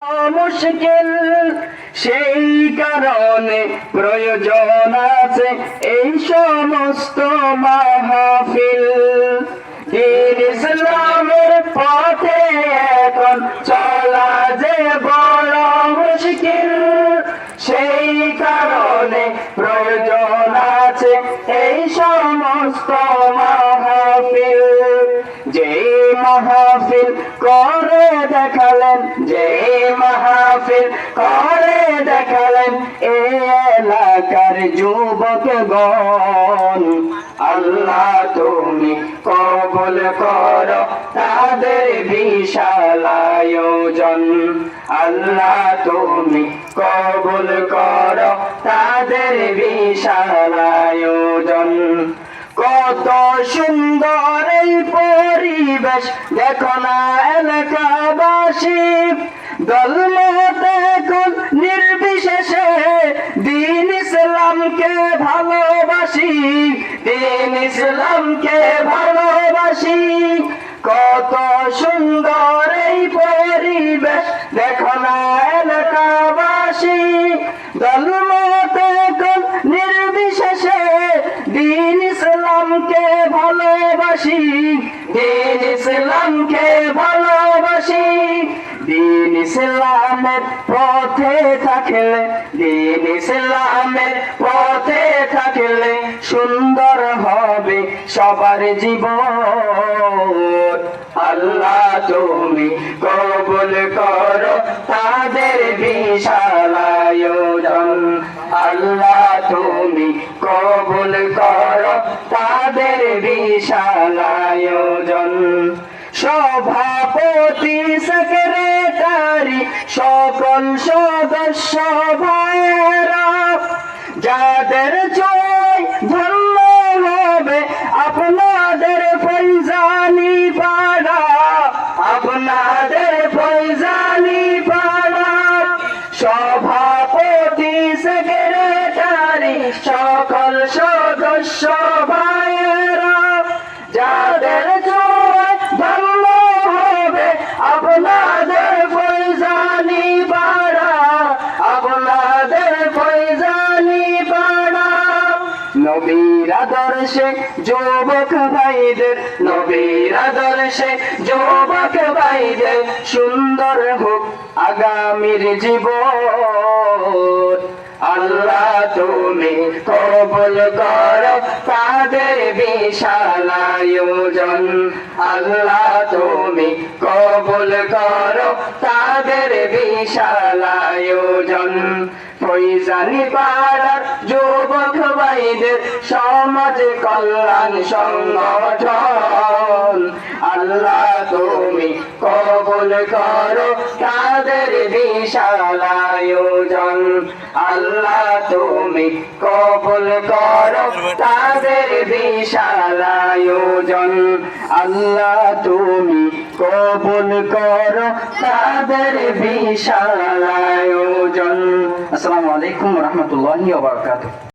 মুশকিল, সেই কারণে প্রয়োজন আছে এই সমস্ত মাহফিল। দ্বীন ইসলামের পথে এখন চলা যে বড় মুশকিল, সেই কারণে প্রয়োজন আছে এই সমস্ত মাহফিল। যে মাহফিল করে দেখালেন, যে মাহফিল করে দেখালেন এ এলাকার যুবকগণ, আল্লাহ তুমি কবুল করো তাদের বিশাল আয়োজন। আল্লাহ তুমি কবুল করো তাদের বিশাল আয়োজন। কত সুন্দর এই পরিবেশ দেখো না এলাকাবাসী, দলমত এখন নির্বিশেষে দ্বীন ইসলামকে ভালোবাসি, দ্বীন ইসলামকে ভালোবাসি। কত সুন্দর এই পরিবেশ দেখো না এলাকাবাসী, দলমত এখন নির্বিশেষে দ্বীন ইসলামকে ভালোবাসি, দ্বীন ইসলামকে ভালোবাসি। দ্বীন ইসলামের পথে থাকলে, দ্বীন ইসলামের পথে থাকলে সুন্দর হবে সবার জীবন। আল্লাহ তুমি কবুল করো তাদের বিশাল আয়োজন। আল্লাহ তুমি কবুল করো তাদের বিশাল আয়োজন। সভাপতি, সেক্রেটারি, সকল সদস্য ভাইয়েরা, যাদের জয় ধন্য হবে আপনাদের ফৈজানি পাড়া, আপনাদের ফৈজানি পাড়া। সভাপতি, সেক্রেটারি, সকল সদস্য ভাইয়েরা, যাদের জয় ধন্য হবে আপনাদের ফৈজানি পাড়া, আপনাদের ফৈজানি পাড়া। নবীর আদর্শে যুবক ভাইদের, নবীর আদর্শে যুবক ভাইদের সুন্দর হোক আগামীর জীবন। আল্লাহ তুমি কবুল করো তাদের বিশাল আয়োজন। আল্লাহ তুমি কবুল করো তাদের বিশাল আয়োজন। ফৈজানি পাড়ার যুবক ভাইদের সমাজ কল্যাণ সংগঠন, আল্লাহ তুমি কবুল করো তাদের বিশাল আয়োজন। আল্লাহ তুমি কবুল করো তাদের বিশাল আয়োজন। আল্লাহ তুমি কবুল করো তাদের বিশাল আয়োজন। আসসালামু আলাইকুম ওয়া রাহমাতুল্লাহি ওয়া বারাকাতুহু।